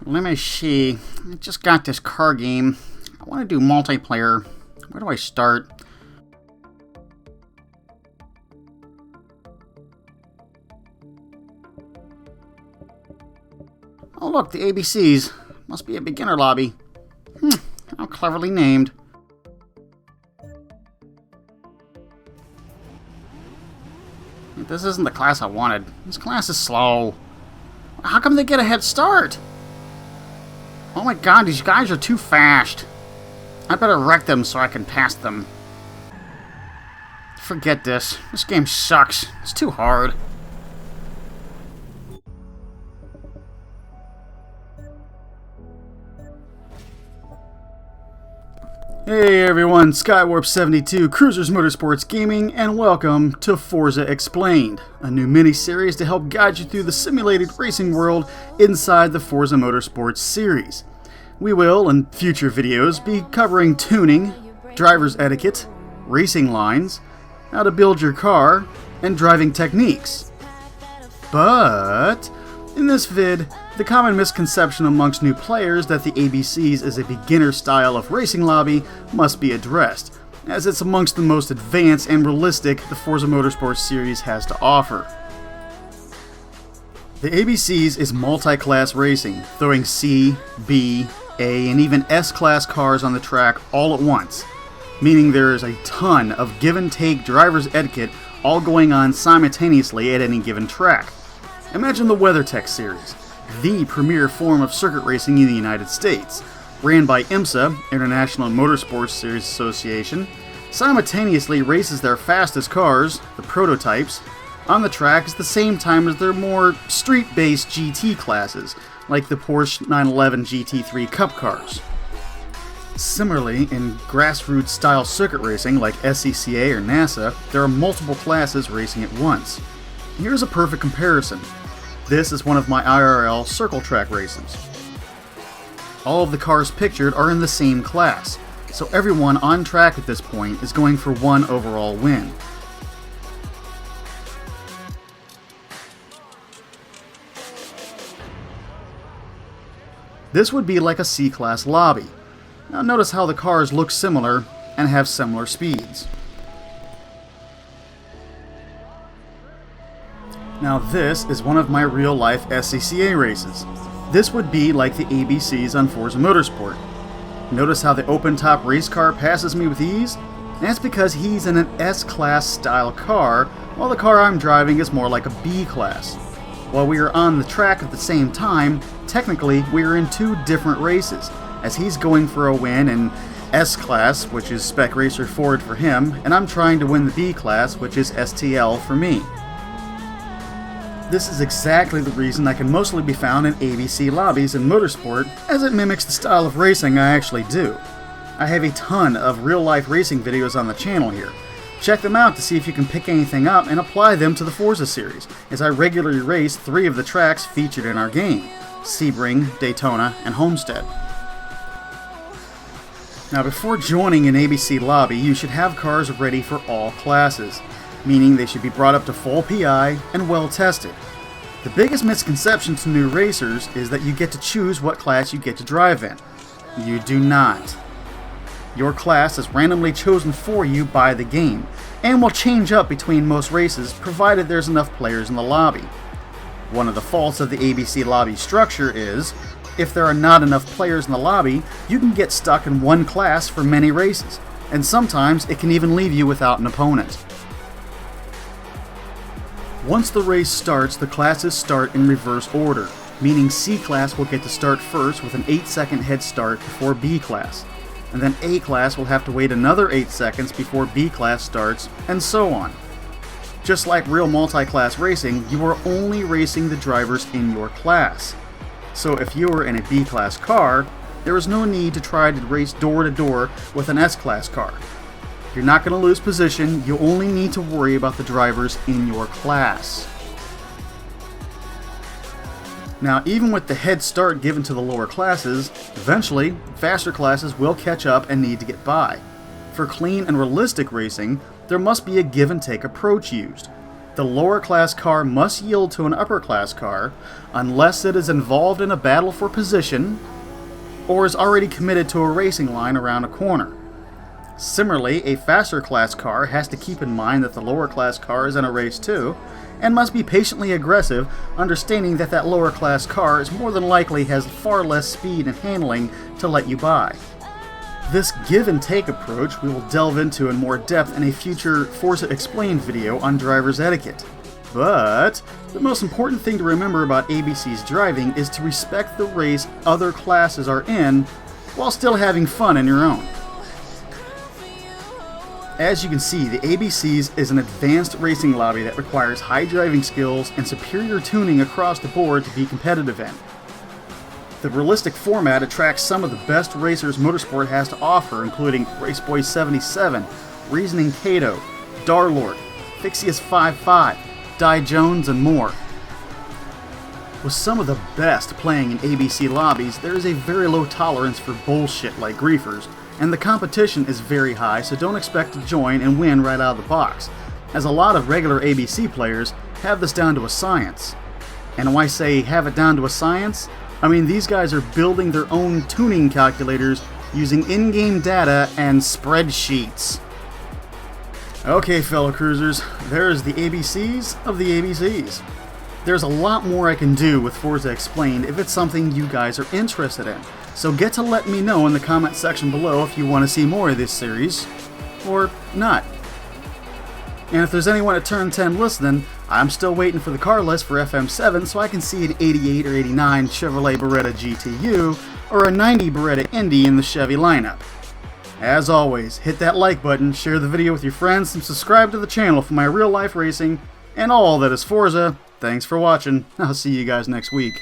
Let me see. I just got this car game. I want to do multiplayer. Where do I start? Oh look, the ABCs. Must be a beginner lobby. How cleverly named. This isn't the class I wanted. This class is slow. How come they get a head start? Oh my god, these guys are too fast. I better wreck them so I can pass them. Forget this. This game sucks. It's too hard. Hey everyone, Skywarp72, Cruizers Motorsports Gaming, and welcome to Forza Explained, a new mini-series to help guide you through the simulated racing world inside the Forza Motorsports series. We will, in future videos, be covering tuning, driver's etiquette, racing lines, how to build your car, and driving techniques. But in this vid, the common misconception amongst new players that the ABCs is a beginner style of racing lobby must be addressed, as it's amongst the most advanced and realistic the Forza Motorsports series has to offer. The ABCs is multi-class racing, throwing C, B, A, and even S-class cars on the track all at once, meaning there is a ton of give-and-take driver's etiquette all going on simultaneously at any given track. Imagine the WeatherTech series, the premier form of circuit racing in the United States, ran by IMSA, International Motorsports Series Association, simultaneously races their fastest cars, the prototypes, on the track at the same time as their more street-based GT classes, like the Porsche 911 GT3 Cup cars. Similarly, in grassroots-style circuit racing like SCCA or NASA, there are multiple classes racing at once. Here's a perfect comparison. This is one of my IRL circle track races. All of the cars pictured are in the same class, so everyone on track at this point is going for one overall win. This would be like a C-class lobby. Now notice how the cars look similar and have similar speeds. Now this is one of my real-life SCCA races. This would be like the ABCs on Forza Motorsport. Notice how the open-top race car passes me with ease? That's because he's in an S-class style car, while the car I'm driving is more like a B-class. While we are on the track at the same time, technically we are in two different races, as he's going for a win in S-class, which is Spec Racer Ford for him, and I'm trying to win the B-class, which is STL for me. This is exactly the reason I can mostly be found in ABC lobbies in motorsport, as it mimics the style of racing I actually do. I have a ton of real-life racing videos on the channel here. Check them out to see if you can pick anything up and apply them to the Forza series, as I regularly race 3 of the tracks featured in our game: Sebring, Daytona, and Homestead. Now before joining an ABC lobby, you should have cars ready for all classes, meaning they should be brought up to full PI and well tested. The biggest misconception to new racers is that you get to choose what class you get to drive in. You do not. Your class is randomly chosen for you by the game, and will change up between most races provided there's enough players in the lobby. One of the faults of the ABC lobby structure is, if there are not enough players in the lobby, you can get stuck in one class for many races, and sometimes it can even leave you without an opponent. Once the race starts, the classes start in reverse order, meaning C-class will get to start first with an 8-second head start before B-class, and then A-class will have to wait another 8 seconds before B-class starts, and so on. Just like real multi-class racing, you are only racing the drivers in your class. So if you are in a B-class car, there is no need to try to race door-to-door with an S-class car. You're not going to lose position, you only need to worry about the drivers in your class. Now, even with the head start given to the lower classes, eventually, faster classes will catch up and need to get by. For clean and realistic racing, there must be a give-and-take approach used. The lower class car must yield to an upper class car unless it is involved in a battle for position or is already committed to a racing line around a corner. Similarly, a faster class car has to keep in mind that the lower class car is in a race too, and must be patiently aggressive, understanding that that lower class car is more than likely has far less speed and handling to let you by. This give and take approach we will delve into in more depth in a future Forza Explained video on driver's etiquette. But the most important thing to remember about ABC's driving is to respect the race other classes are in while still having fun in your own. As you can see, the ABC's is an advanced racing lobby that requires high driving skills and superior tuning across the board to be competitive in. The realistic format attracts some of the best racers Motorsport has to offer, including Raceboy 77, Reasoning Kato, Darlord, Fixius 55, Di Jones, and more. With some of the best playing in ABC lobbies, there is a very low tolerance for bullshit like griefers, and the competition is very high, so don't expect to join and win right out of the box, as a lot of regular ABC players have this down to a science. And when I say have it down to a science, I mean these guys are building their own tuning calculators using in-game data and spreadsheets. Okay, fellow cruisers, there's the ABCs of the ABCs. There's a lot more I can do with Forza Explained if it's something you guys are interested in, so get to let me know in the comment section below if you want to see more of this series, or not. And if there's anyone at Turn 10 listening, I'm still waiting for the car list for FM7 so I can see an 88 or 89 Chevrolet Beretta GTU or a 90 Beretta Indy in the Chevy lineup. As always, hit that like button, share the video with your friends, and subscribe to the channel for my real life racing and all that is Forza. Thanks for watching. I'll see you guys next week.